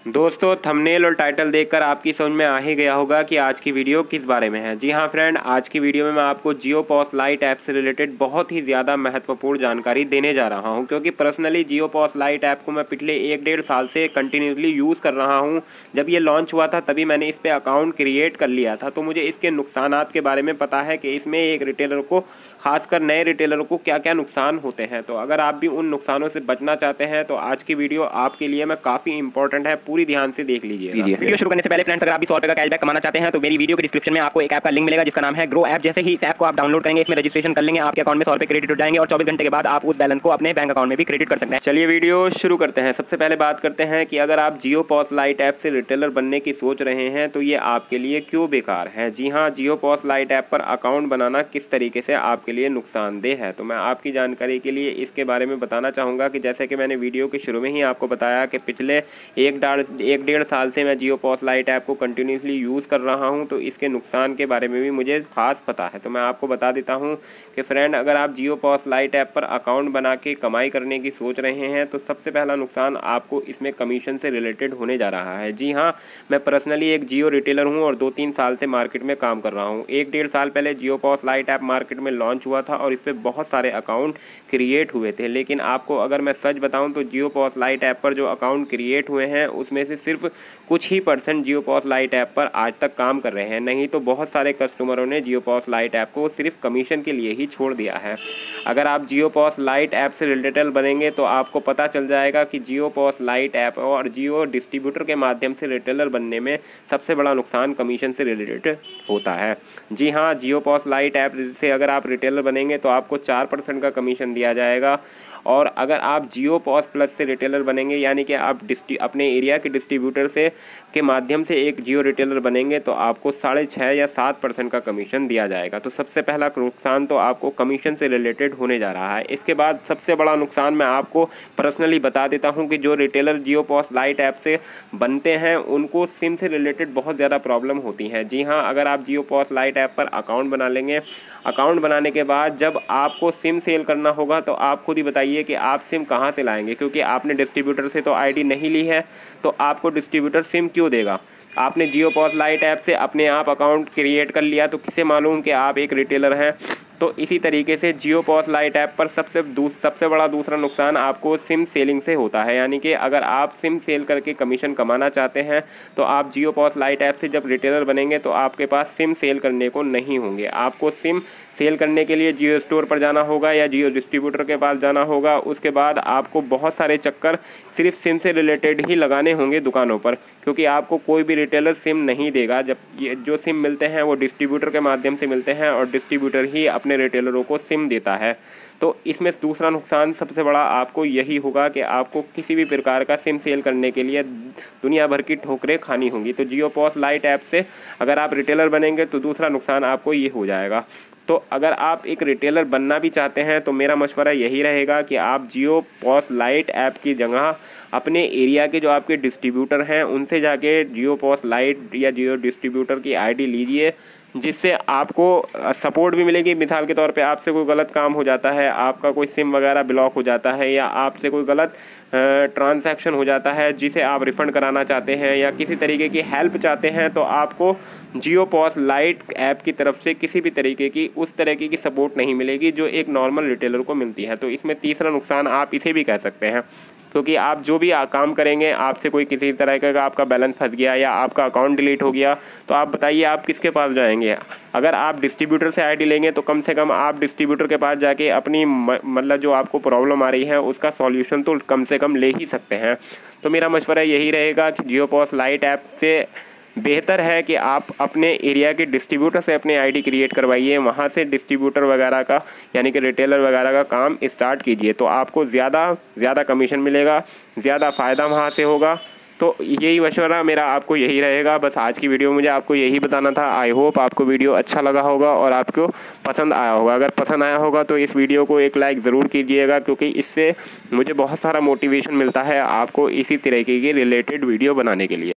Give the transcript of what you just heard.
दोस्तों थंबनेल और टाइटल देखकर आपकी समझ में आ ही गया होगा कि आज की वीडियो किस बारे में है। जी हाँ फ्रेंड, आज की वीडियो में मैं आपको जियो पॉस लाइट ऐप से रिलेटेड बहुत ही ज़्यादा महत्वपूर्ण जानकारी देने जा रहा हूं, क्योंकि पर्सनली जियो पॉस लाइट ऐप को मैं पिछले 1-1.5 साल से कंटिन्यूसली यूज़ कर रहा हूं। जब ये लॉन्च हुआ था तभी मैंने इस पर अकाउंट क्रिएट कर लिया था, तो मुझे इसके नुकसानात के बारे में पता है कि इसमें एक रिटेलर को, खासकर नए रिटेलर को, क्या क्या नुकसान होते हैं। तो अगर आप भी उन नुकसानों से बचना चाहते हैं तो आज की वीडियो आपके लिए मैं काफ़ी इंपॉर्टेंट है, पूरी ध्यान से देख लीजिए। वीडियो शुरू करने से पहले फ्रेंड्स, अगर आप भी 100 रुपये का कैशबैक कमाना चाहते हैं तो मेरी वीडियो के डिस्क्रिप्शन में आपको एक ऐप का लिंक मिलेगा जिसका नाम है ग्रो ऐप। जैसे ही इस ऐप को आप डाउनलोड करेंगे, इसमें रजिस्ट्रेशन कर लेंगे, आपके अकाउंट में 100 रुपये क्रेडिट हो जाएंगे और 24 घंटे के बाद आप उस बैलेंस को अपने बैंक अकाउंट में भी क्रेडिट कर सकते हैं। चलिए वीडियो शुरू करते हैं। सबसे पहले बात करते हैं कि अगर आप जियो पॉस लाइट ऐप से रिटेलर बनने की सोच रहे हैं तो ये आपके लिए क्यों बेकार है। जी हाँ, जियो पॉस लाइट ऐप पर अकाउंट बनाना किस तरीके से आपके लिए नुकसानदेह है, तो मैं आपकी जानकारी के लिए इसके बारे में बताना चाहूँगा कि जैसे कि मैंने वीडियो के शुरू में ही आपको बताया कि पिछले 1-1.5 साल से मैं जियो पॉस लाइट ऐप को कंटिन्यूसली यूज़ कर रहा हूं, तो इसके नुकसान के बारे में भी मुझे खास पता है। तो मैं आपको बता देता हूं कि फ्रेंड, अगर आप जियो पॉस लाइट ऐप पर अकाउंट बना के कमाई करने की सोच रहे हैं तो सबसे पहला नुकसान आपको इसमें कमीशन से रिलेटेड होने जा रहा है। जी हाँ, मैं पर्सनली एक जियो रिटेलर हूँ और 2-3 साल से मार्केट में काम कर रहा हूँ। 1-1.5 साल पहले जियो पॉस लाइट ऐप मार्केट में लॉन्च हुआ था और इस पर बहुत सारे अकाउंट क्रिएट हुए थे, लेकिन आपको अगर मैं सच बताऊँ तो जियो पॉस लाइट ऐप पर जो अकाउंट क्रिएट हुए हैं उसमें से सिर्फ कुछ ही % जियो पॉस लाइट ऐप पर आज तक काम कर रहे हैं। नहीं तो बहुत सारे कस्टमरों ने जियो पॉस लाइट ऐप को सिर्फ कमीशन के लिए ही छोड़ दिया है। अगर आप जियो पॉस लाइट ऐप से रिटेलर बनेंगे तो आपको पता चल जाएगा कि जियो पॉस लाइट ऐप और जियो डिस्ट्रीब्यूटर के माध्यम से रिटेलर बनने में सबसे बड़ा नुकसान कमीशन से रिलेटेड होता है। जी हाँ, जियो पॉस लाइट ऐप से अगर आप रिटेलर बनेंगे तो आपको 4% का कमीशन दिया जाएगा, और अगर आप जियो पॉस प्लस से रिटेलर बनेंगे, यानी कि आप अपने एरिया के डिस्ट्रीब्यूटर से के माध्यम से एक जियो रिटेलर बनेंगे, तो आपको 6.5 या 7% का कमीशन दिया जाएगा। तो सबसे पहला नुकसान तो आपको कमीशन से रिलेटेड होने जा रहा है। इसके बाद सबसे बड़ा नुकसान मैं आपको पर्सनली बता देता हूं कि जो रिटेलर जियो पॉस लाइट ऐप से बनते हैं उनको सिम से रिलेटेड बहुत ज़्यादा प्रॉब्लम होती है। जी हाँ, अगर आप जियो पॉस लाइट ऐप पर अकाउंट बना लेंगे, अकाउंट बनाने के बाद जब आपको सिम सेल करना होगा तो आप खुद ही बताइए कि आप सिम कहाँ से लाएंगे, क्योंकि आपने डिस्ट्रीब्यूटर से तो आईडी नहीं ली है, तो आपको डिस्ट्रीब्यूटर सिम क्यों देगा। आपने जियो पॉस लाइट ऐप से अपने आप अकाउंट क्रिएट कर लिया तो किसे मालूम कि आप एक रिटेलर हैं। तो इसी तरीके से जियो पॉस लाइट ऐप पर सबसे बड़ा दूसरा नुकसान आपको सिम सेलिंग से होता है, यानी कि अगर आप सिम सेल करके कमीशन कमाना चाहते हैं तो आप जियो पॉस लाइट ऐप से जब रिटेलर बनेंगे तो आपके पास सिम सेल करने को नहीं होंगे। आपको सिम सेल करने के लिए जियो स्टोर पर जाना होगा या जियो डिस्ट्रीब्यूटर के पास जाना होगा। उसके बाद आपको बहुत सारे चक्कर सिर्फ सिम से रिलेटेड ही लगाने होंगे दुकानों पर, क्योंकि आपको कोई भी रिटेलर सिम नहीं देगा। जब ये जो सिम मिलते हैं वो डिस्ट्रीब्यूटर के माध्यम से मिलते हैं और डिस्ट्रीब्यूटर ही अपने रिटेलरों को सिम देता है। तो इसमें दूसरा नुकसान सबसे बड़ा आपको यही होगा कि आपको किसी भी प्रकार का सिम सेल करने के लिए दुनिया भर की ठोकरें खानी होंगी। तो जियो पॉस लाइट ऐप से अगर आप रिटेलर बनेंगे तो दूसरा नुकसान आपको ये हो जाएगा। तो अगर आप एक रिटेलर बनना भी चाहते हैं तो मेरा मशवरा यही रहेगा कि आप जियो पॉस लाइट ऐप की जगह अपने एरिया के जो आपके डिस्ट्रीब्यूटर हैं उनसे जाके जियो पॉस लाइट या जियो डिस्ट्रीब्यूटर की आईडी लीजिए, जिससे आपको सपोर्ट भी मिलेगी। मिसाल के तौर पे आपसे कोई गलत काम हो जाता है, आपका कोई सिम वगैरह ब्लॉक हो जाता है या आपसे कोई गलत ट्रांजैक्शन हो जाता है जिसे आप रिफ़ंड कराना चाहते हैं या किसी तरीके की हेल्प चाहते हैं, तो आपको जियो पॉस लाइट ऐप की तरफ से किसी भी तरीके की उस तरीके की सपोर्ट नहीं मिलेगी जो एक नॉर्मल रिटेलर को मिलती है। तो इसमें तीसरा नुकसान आप इसे भी कह सकते हैं, क्योंकि आप जो भी काम करेंगे, आपसे कोई किसी तरह का आपका बैलेंस फंस गया या आपका अकाउंट डिलीट हो गया तो आप बताइए आप किसके पास जाएंगे। अगर आप डिस्ट्रीब्यूटर से आईडी लेंगे तो कम से कम आप डिस्ट्रीब्यूटर के पास जाके अपनी मतलब जो आपको प्रॉब्लम आ रही है उसका सॉल्यूशन तो कम से कम ले ही सकते हैं। तो मेरा मशवरा यही रहेगा कि जियो पॉस लाइट ऐप से बेहतर है कि आप अपने एरिया के डिस्ट्रीब्यूटर से अपने आईडी क्रिएट करवाइए, वहाँ से डिस्ट्रीब्यूटर वगैरह का यानी कि रिटेलर वगैरह का काम स्टार्ट कीजिए, तो आपको ज़्यादा कमीशन मिलेगा, ज़्यादा फ़ायदा वहाँ से होगा। तो यही मशवरा मेरा आपको यही रहेगा। बस आज की वीडियो मुझे आपको यही बताना था। आई होप आपको वीडियो अच्छा लगा होगा और आपको पसंद आया होगा। अगर पसंद आया होगा तो इस वीडियो को एक लाइक ज़रूर कीजिएगा, क्योंकि इससे मुझे बहुत सारा मोटिवेशन मिलता है आपको इसी तरीके की रिलेटेड वीडियो बनाने के लिए।